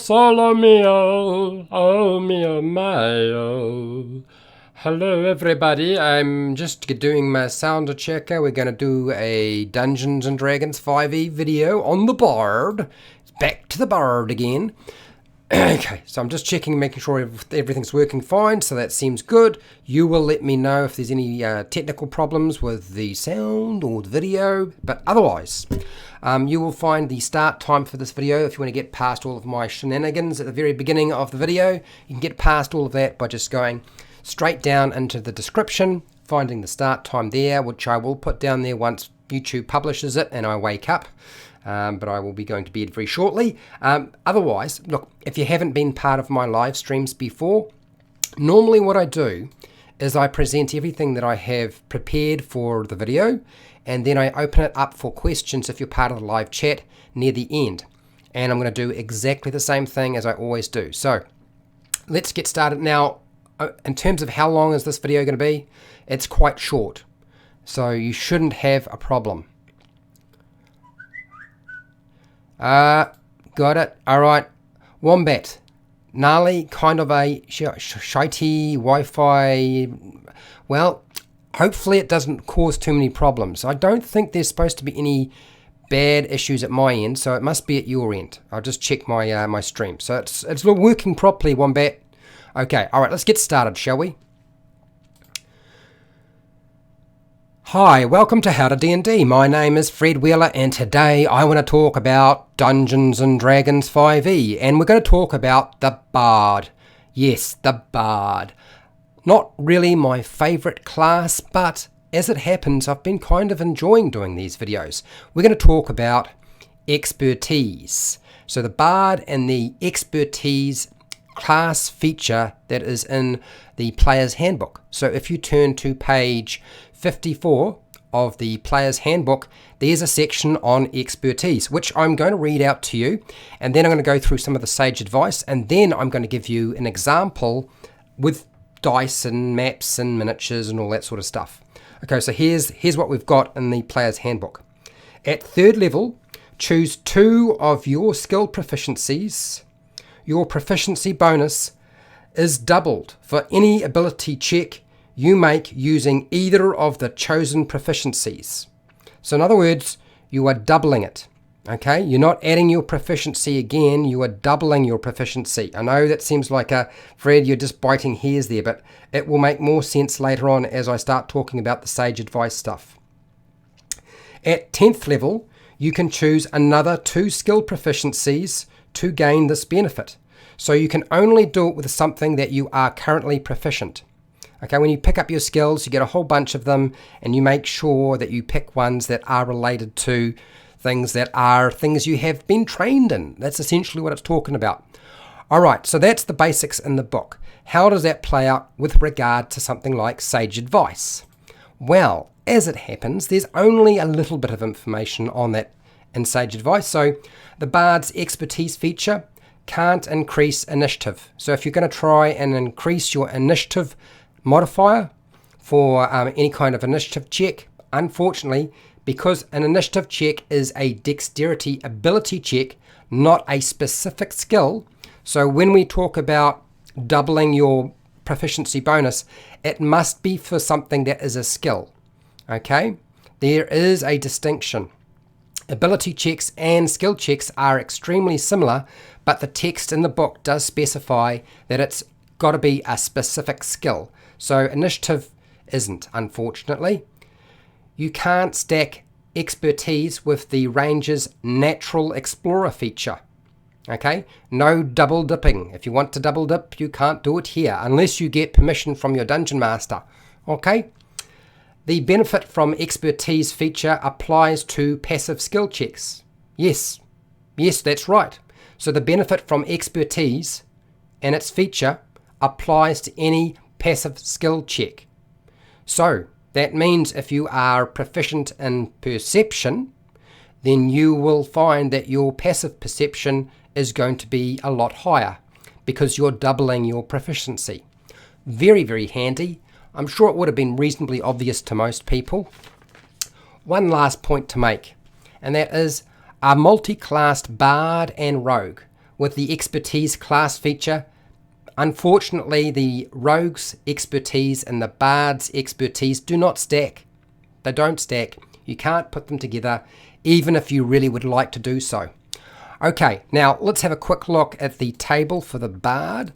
solo mio, oh mio mio. Hello everybody, I'm just doing my sound checker. We're going to do a Dungeons & Dragons 5e video on the bard. It's back to the bard again. Okay, so I'm just checking, making sure everything's working fine, so that seems good. You will let me know if there's any technical problems with the sound or the video, but otherwise, you will find the start time for this video. If you want to get past all of my shenanigans at the very beginning of the video, you can get past all of that by just going straight down into the description, finding the start time there, which I will put down there once YouTube publishes it and I wake up. But I will be going to bed very shortly. Otherwise, look, if you haven't been part of my live streams before, normally what I do is I present everything that I have prepared for the video, and then I open it up for questions if you're part of the live chat near the end. And I'm going to do exactly the same thing as I always do. So let's get started. Now, in terms of how long is this video going to be, it's quite short. So you shouldn't have a problem. Got it. Alright. Wombat. Gnarly, kind of a shitey Wi-Fi. Well, hopefully it doesn't cause too many problems. I don't think there's supposed to be any bad issues at my end, so it must be at your end. I'll just check my my stream. So it's working properly, Wombat. Okay, alright, let's get started, shall we? Hi, welcome to HowtoDandD. My name is Fred Wheeler, and today I want to talk about Dungeons & Dragons 5e, and we're going to talk about the Bard. Yes, the Bard. Not really my favourite class, but as it happens, I've been kind of enjoying doing these videos. We're going to talk about expertise. So the Bard and the expertise class feature that is in the Player's Handbook. So if you turn to page 54 of the Player's Handbook, there's a section on expertise, which I'm going to read out to you, and then I'm going to go through some of the sage advice, and then I'm going to give you an example with dice and maps and miniatures and all that sort of stuff. Okay, so here's what we've got in the Player's Handbook. At 3rd level, choose 2 of your skill proficiencies. Your proficiency bonus is doubled for any ability check you make using either of the chosen proficiencies. So in other words, you are doubling it. Okay, you're not adding your proficiency again, you are doubling your proficiency. I know that seems like Fred, you're just biting hairs there, but it will make more sense later on as I start talking about the sage advice stuff. At 10th level, you can choose another 2 skill proficiencies to gain this benefit. So you can only do it with something that you are currently proficient. Okay, when you pick up your skills, you get a whole bunch of them, and you make sure that you pick ones that are related to things you have been trained in. That's essentially what it's talking about. All right, so that's the basics in the book. How does that play out with regard to something like sage advice? Well, as it happens, there's only a little bit of information on that in sage advice. So the Bard's expertise feature can't increase initiative. So if you're going to try and increase your initiative modifier for any kind of initiative check, unfortunately, because an initiative check is a dexterity ability check, not a specific skill. So when we talk about doubling your proficiency bonus, it must be for something that is a skill. Okay, there is a distinction. Ability checks and skill checks are extremely similar, but the text in the book does specify that it's got to be a specific skill. So initiative isn't, unfortunately. You can't stack expertise with the ranger's natural explorer feature. Okay, no double dipping. If you want to double dip, you can't do it here unless you get permission from your dungeon master. Okay, the benefit from expertise feature applies to passive skill checks. Yes, that's right. So the benefit from expertise and its feature applies to any passive skill check. So that means if you are proficient in perception, then you will find that your passive perception is going to be a lot higher because you're doubling your proficiency. Very, very handy. I'm sure it would have been reasonably obvious to most people. One last point to make, and that is a multi-classed bard and rogue with the expertise class feature. Unfortunately, the rogue's expertise and the bard's expertise do not stack. They don't stack. You can't put them together, even if you really would like to do so. Okay, now let's have a quick look at the table for the bard.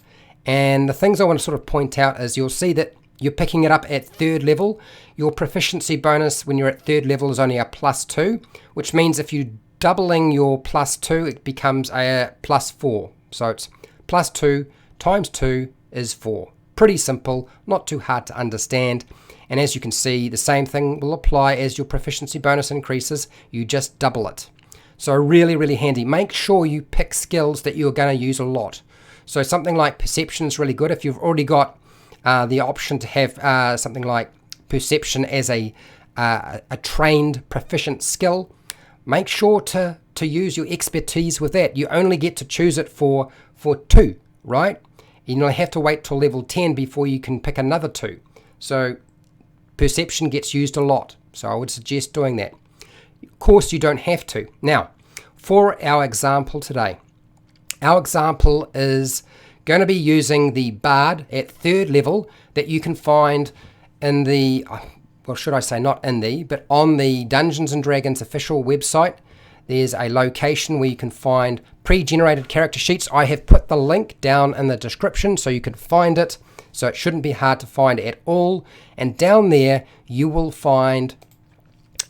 And the things I want to sort of point out is you'll see that you're picking it up at 3rd level. Your proficiency bonus when you're at 3rd level is only a +2, which means if you're doubling your +2, it becomes a +4. So it's +2 times 2 is 4. Pretty simple, not too hard to understand. And as you can see, the same thing will apply as your proficiency bonus increases. You just double it. So really, really handy. Make sure you pick skills that you're going to use a lot. So something like perception is really good. If you've already got the option to have something like perception as a trained proficient skill, make sure to use your expertise with that. You only get to choose it for 2, right? You'll have to wait till level 10 before you can pick another 2. So perception gets used a lot, so I would suggest doing that. Of course, you don't have to. Now, for our example today, our example is going to be using the bard at 3rd level that you can find in the, well, should I say not in the, but on the Dungeons & Dragons official website. There's a location where you can find pre-generated character sheets. I have put the link down in the description so you can find it. So it shouldn't be hard to find at all. And down there, you will find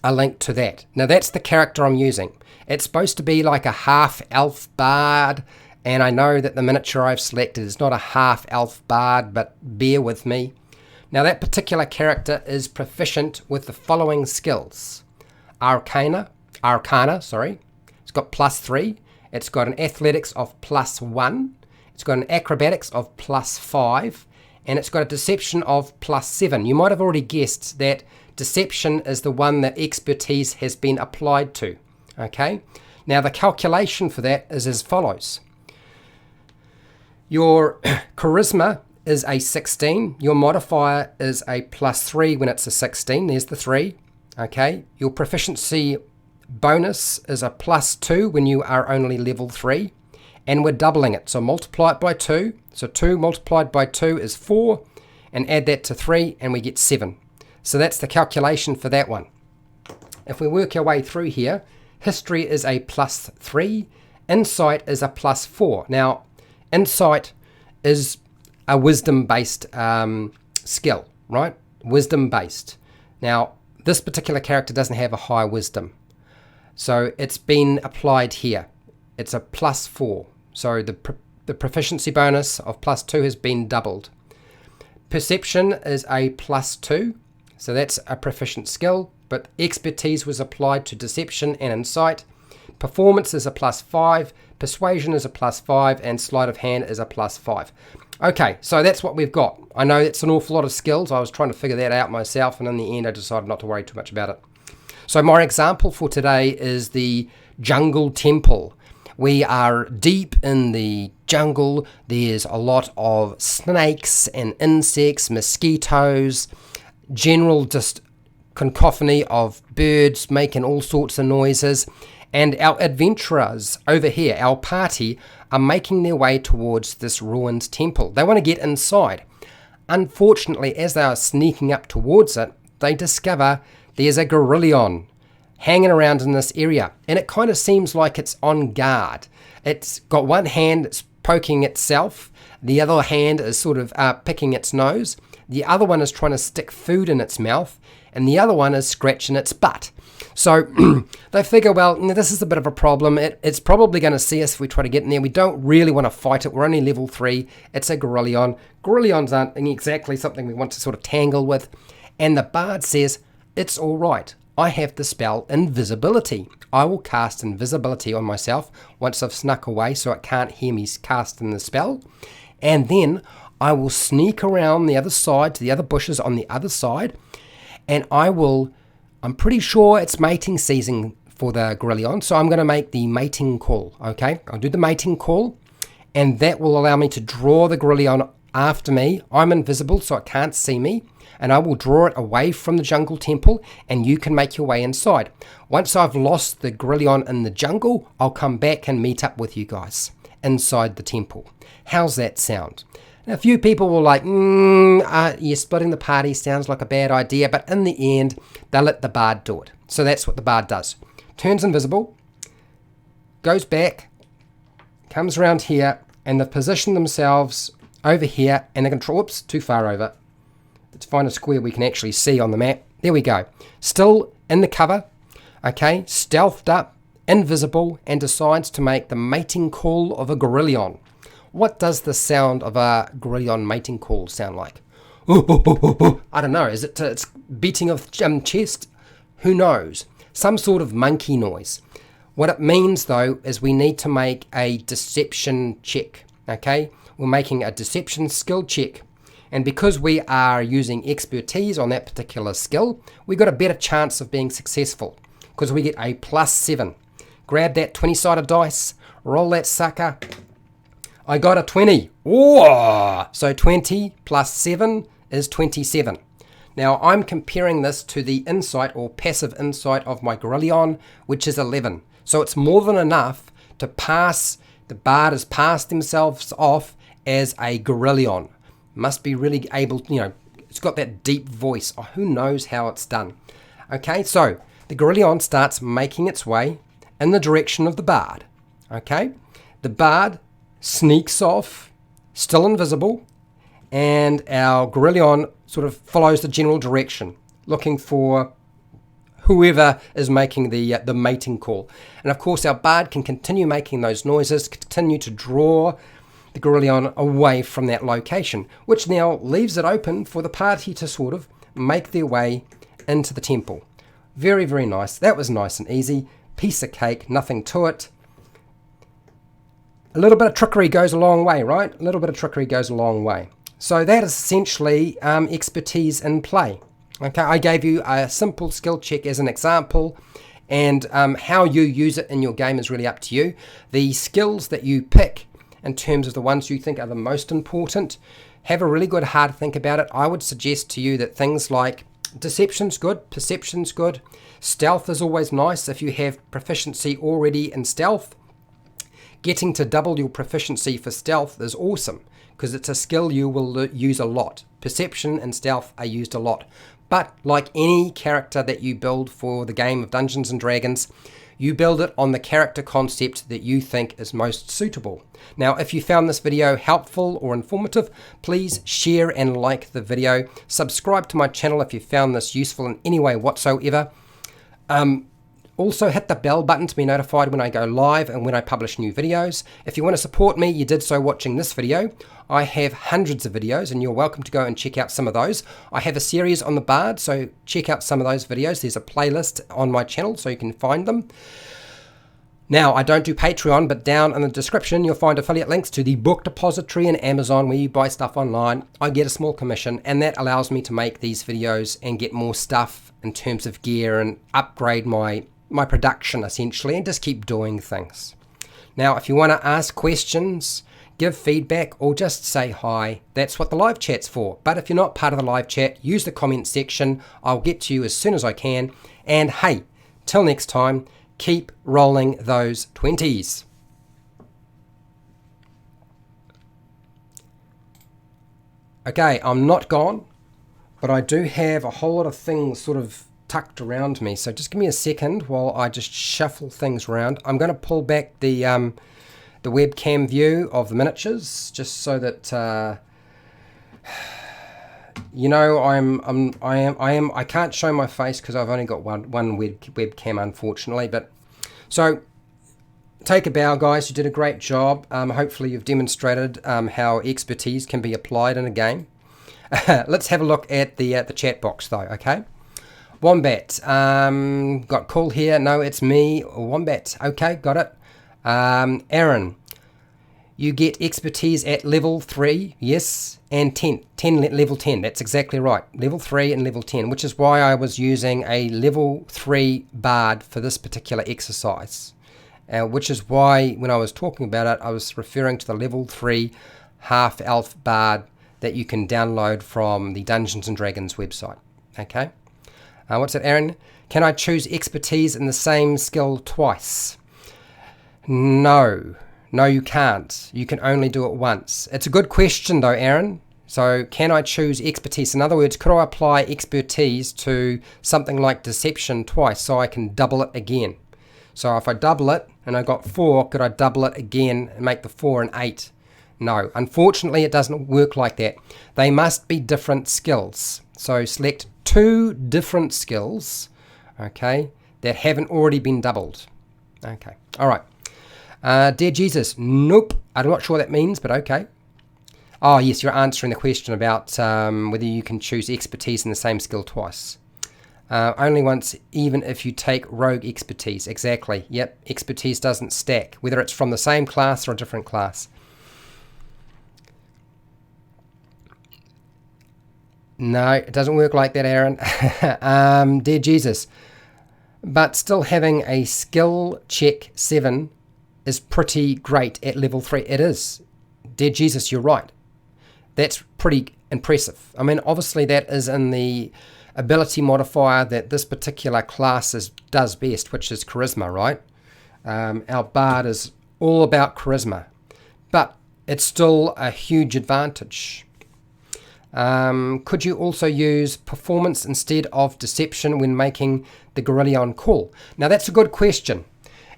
a link to that. Now that's the character I'm using. It's supposed to be like a half-elf bard. And I know that the miniature I've selected is not a half-elf bard, but bear with me. Now that particular character is proficient with the following skills. Arcana, it's got +3. It's got an athletics of +1. It's got an acrobatics of +5. And it's got a deception of +7. You might have already guessed that deception is the one that expertise has been applied to. Okay. Now the calculation for that is as follows. Your charisma is a 16. Your modifier is a +3 when it's a 16. There's the 3. Okay. Your proficiency bonus is a +2 when you are only level 3. And we're doubling it. So multiply it by 2. So 2 multiplied by 2 is 4. And add that to 3 and we get 7. So that's the calculation for that one. If we work our way through here, history is a +3. Insight is a +4. Now, insight is a wisdom-based skill, right? Wisdom-based. Now, this particular character doesn't have a high wisdom. So it's been applied here. It's a +4. So the proficiency bonus of +2 has been doubled. Perception is a +2. So that's a proficient skill, but expertise was applied to deception and insight. Performance is a +5. Persuasion is a +5. And sleight of hand is a +5. Okay, so that's what we've got. I know it's an awful lot of skills. I was trying to figure that out myself, and in the end I decided not to worry too much about it. So my example for today is the jungle temple. We are deep in the jungle. There's a lot of snakes and insects, mosquitoes, general just cacophony of birds making all sorts of noises. And our adventurers over here, our party, are making their way towards this ruined temple. They want to get inside. Unfortunately, as they are sneaking up towards it, they discover there's a Gorillion hanging around in this area, and it kind of seems like it's on guard. It's got one hand that's poking itself, the other hand is sort of picking its nose, the other one is trying to stick food in its mouth, and the other one is scratching its butt. So they figure, well, this is a bit of a problem. It's probably going to see us if we try to get in there. We don't really want to fight it. We're only level 3. It's a Gorillion. Gorillions aren't exactly something we want to sort of tangle with. And the bard says, it's all right. I have the spell Invisibility. I will cast Invisibility on myself once I've snuck away so it can't hear me casting the spell. And then I will sneak around the other side to the other bushes on the other side. And I'm pretty sure it's mating season for the Gorillion. So I'm going to make the mating call. Okay, I'll do the mating call. And that will allow me to draw the Gorillion after me. I'm invisible so it can't see me. And I will draw it away from the jungle temple, and you can make your way inside. Once I've lost the Gorillion in the jungle, I'll come back and meet up with you guys. inside the temple. How's that sound? Now, a few people were like, you're splitting the party, sounds like a bad idea, but in the end, they'll let the bard do it. So that's what the bard does. Turns invisible, goes back, comes around here, and they've positioned themselves over here, and they control, oops, too far over. Let's find a square we can actually see on the map. There we go. Still in the cover, okay, stealthed up, invisible, and decides to make the mating call of a Gorillion. What does the sound of a Gorillion mating call sound like? I don't know. Is it it's beating of chest? Who knows? Some sort of monkey noise. What it means, though, is we need to make a deception check, okay? We're making a deception skill check. And because we are using expertise on that particular skill, we got a better chance of being successful because we get a +7. Grab that 20-sided dice, roll that sucker. I got a 20. Oh! So 20 plus 7 is 27. Now I'm comparing this to the insight or passive insight of my Gorillion, which is 11. So it's more than enough to pass, the bard has passed themselves off as a Gorillion. Must be really able, it's got that deep voice. Oh, who knows how it's done. Okay, so the Gorillion starts making its way in the direction of the bard. Okay, the bard sneaks off, still invisible, and our Gorillion sort of follows the general direction, looking for whoever is making the mating call. And of course, our bard can continue making those noises, continue to draw the Gorillion away from that location, which now leaves it open for the party to sort of make their way into the temple. Very, very nice. That was nice and easy. Piece of cake, nothing to it. A little bit of trickery goes a long way, right? A little bit of trickery goes a long way. So that is essentially expertise in play. Okay, I gave you a simple skill check as an example, and how you use it in your game is really up to you. The skills that you pick in terms of the ones you think are the most important, have a really good hard think about it. I would suggest to you that things like deception's good, perception's good, stealth is always nice if you have proficiency already in stealth. Getting to double your proficiency for stealth is awesome because it's a skill you will use a lot. Perception and stealth are used a lot. But like any character that you build for the game of Dungeons and Dragons, you build it on the character concept that you think is most suitable. Now, if you found this video helpful or informative, please share and like the video. Subscribe to my channel if you found this useful in any way whatsoever. Also hit the bell button to be notified when I go live and when I publish new videos. If you want to support me, you did so watching this video. I have hundreds of videos and you're welcome to go and check out some of those. I have a series on the bard, so check out some of those videos. There's a playlist on my channel so you can find them. Now, I don't do Patreon, but down in the description you'll find affiliate links to the book depository and Amazon where you buy stuff online. I get a small commission and that allows me to make these videos and get more stuff in terms of gear and upgrade my production essentially and just keep doing things. Now, if you want to ask questions, give feedback or just say hi, that's what the live chat's for. But if you're not part of the live chat, use the comment section. I'll get to you as soon as I can. And hey, till next time, keep rolling those 20s. Okay, I'm not gone, but I do have a whole lot of things sort of tucked around me, so just give me a second while I just shuffle things around. I'm going to pull back the webcam view of the miniatures just so that I can't show my face because I've only got one webcam unfortunately. But so take a bow, guys. You did a great job. Hopefully you've demonstrated how expertise can be applied in a game. Let's have a look at the chat box though. Okay. Wombat, got call here. No, it's me. Wombat. Okay, got it. Aaron, you get expertise at level 3, yes, and 10 level 10. That's exactly right. Level 3 and level 10, which is why I was using a level 3 bard for this particular exercise. Which is why when I was talking about it, I was referring to the level 3 half-elf bard that you can download from the Dungeons and Dragons website. Okay. What's it, Aaron? Can I choose expertise in the same skill twice? No, No, you can't. You can only do it once. It's a good question though, Aaron. So can I choose expertise? In other words, could I apply expertise to something like deception twice so I can double it again? So if I double it and I got 4, could I double it again and make the 4 an 8? No, unfortunately it doesn't work like that. They must be different skills. So select 2 different skills, okay, that haven't already been doubled. Okay, all right. Dear Jesus, nope. I'm not sure what that means, but okay. Oh, yes, you're answering the question about whether you can choose expertise in the same skill twice. Only once, even if you take rogue expertise. Exactly. Yep, expertise doesn't stack, whether it's from the same class or a different class. No, it doesn't work like that, Aaron. Dear Jesus, but still having a skill check 7 is pretty great at level 3. It is. Dear Jesus, you're right. That's pretty impressive. I mean, obviously that is in the ability modifier that this particular class does best, which is charisma, right? Our bard is all about charisma, but it's still a huge advantage. Could you also use performance instead of deception when making the Gorillion call? Now that's a good question.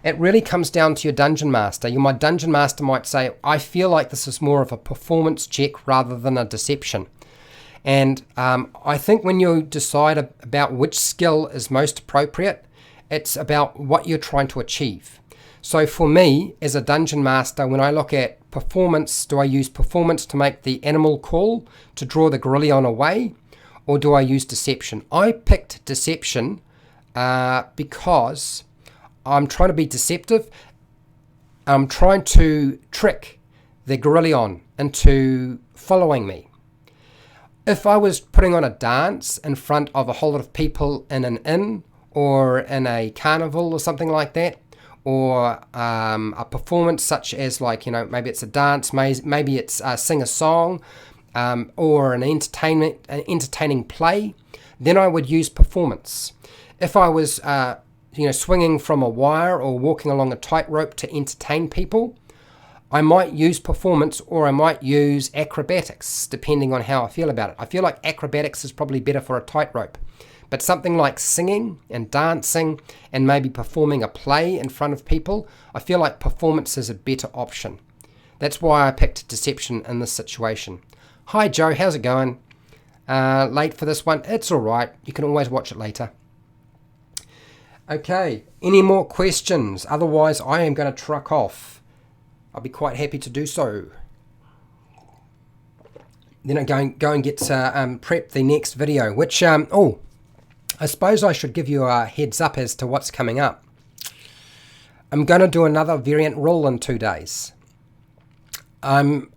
It really comes down to your dungeon master. My dungeon master might say, I feel like this is more of a performance check rather than a deception. And I think when you decide about which skill is most appropriate, it's about what you're trying to achieve. So for me, as a dungeon master, when I look at performance, do I use performance to make the animal call to draw the Gorillion away? Or do I use deception? I picked deception because I'm trying to be deceptive. I'm trying to trick the Gorillion into following me. If I was putting on a dance in front of a whole lot of people in an inn or in a carnival or something like that, or a performance such as maybe it's a dance, maybe it's sing a song, or an entertaining play, then I would use performance. If I was swinging from a wire or walking along a tightrope to entertain people, I might use performance or I might use acrobatics, depending on how I feel about it. I feel like acrobatics is probably better for a tightrope, but something like singing and dancing and maybe performing a play in front of people, I feel like performance is a better option. That's why I picked deception in this situation. Hi Joe, how's it going? Late for this one? It's alright, you can always watch it later. Okay, any more questions? Otherwise I am going to truck off. I'll be quite happy to do so. Then I go and get prep the next video, which, I suppose I should give you a heads up as to what's coming up. I'm going to do another variant rule in 2 days. I'm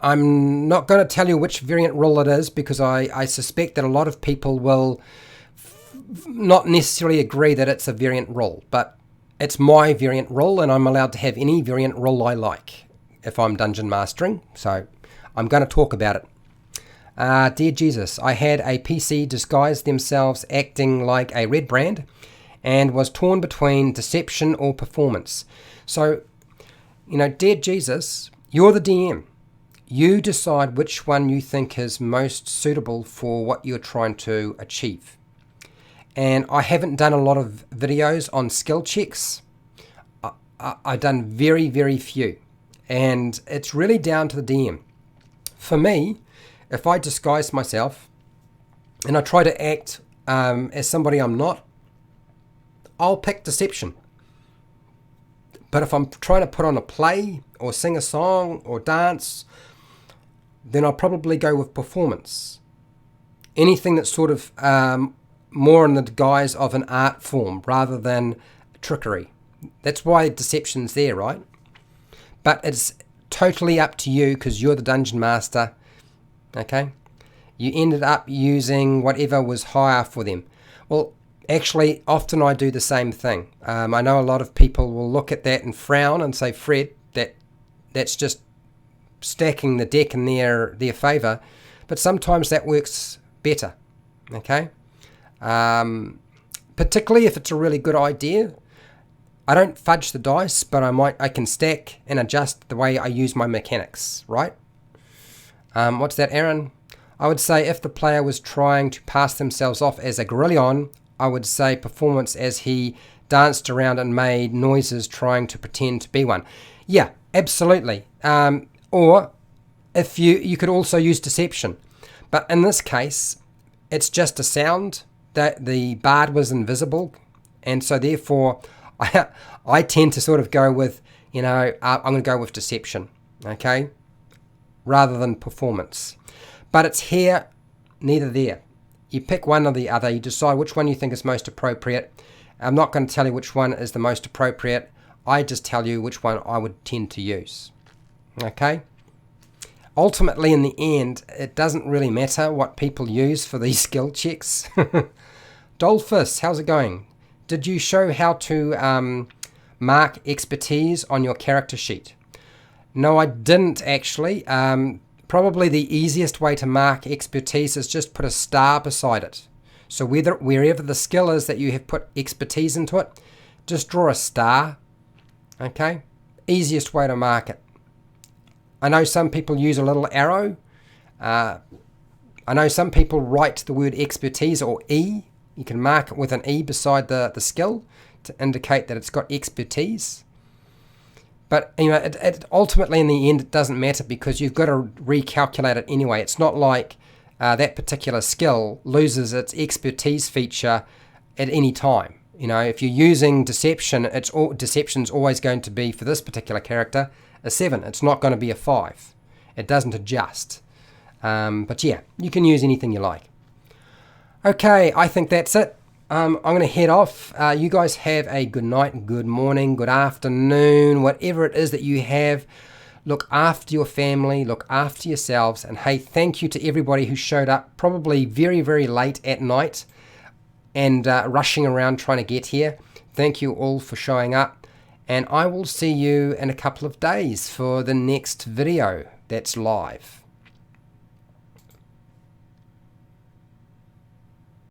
not going to tell you which variant rule it is because I suspect that a lot of people will not necessarily agree that it's a variant rule, but it's my variant rule and I'm allowed to have any variant rule I like if I'm dungeon mastering, so I'm going to talk about it. Dear Jesus, I had a PC disguise themselves acting like a red brand and was torn between deception or performance. So, dear Jesus, you're the DM. You decide which one you think is most suitable for what you're trying to achieve. And I haven't done a lot of videos on skill checks. I've done very, very few. And it's really down to the DM. For me, if I disguise myself and I try to act as somebody I'm not, I'll pick deception. But if I'm trying to put on a play or sing a song or dance, then I'll probably go with performance. Anything that's sort of more in the guise of an art form rather than trickery. That's why deception's there, right? But it's totally up to you because you're the dungeon master, okay? You ended up using whatever was higher for them. Well, actually, often I do the same thing. I know a lot of people will look at that and frown and say, Fred, that's just stacking the deck in their favour. But sometimes that works better, okay? Particularly if it's a really good idea. I don't fudge the dice, but I can stack and adjust the way I use my mechanics, right? What's that, Aaron? I would say if the player was trying to pass themselves off as a Gorillion, I would say performance as he danced around and made noises trying to pretend to be one. Yeah, absolutely. Or if you could also use deception. But in this case, it's just a sound that the bard was invisible. And so therefore, I tend to sort of go with, I'm going to go with deception, okay? Rather than performance. But it's here, neither there. You pick one or the other. You decide which one you think is most appropriate. I'm not going to tell you which one is the most appropriate. I just tell you which one I would tend to use. Okay? Ultimately, in the end, it doesn't really matter what people use for these skill checks. Dolphus, how's it going? Did you show how to mark expertise on your character sheet? No, I didn't actually. Probably the easiest way to mark expertise is just put a star beside it. So wherever the skill is that you have put expertise into it, just draw a star. Okay? Easiest way to mark it. I know some people use a little arrow. I know some people write the word expertise or E. You can mark it with an E beside the skill to indicate that it's got expertise. But it ultimately in the end it doesn't matter because you've got to recalculate it anyway. It's not like that particular skill loses its expertise feature at any time. If you're using deception, deception's always going to be, for this particular character, a 7. It's not going to be a 5. It doesn't adjust. But yeah, you can use anything you like. Okay, I think that's it. I'm going to head off. You guys have a good night, good morning, good afternoon, whatever it is that you have. Look after your family, look after yourselves, and hey, thank you to everybody who showed up probably very, very late at night and rushing around trying to get here. Thank you all for showing up, and I will see you in a couple of days for the next video that's live.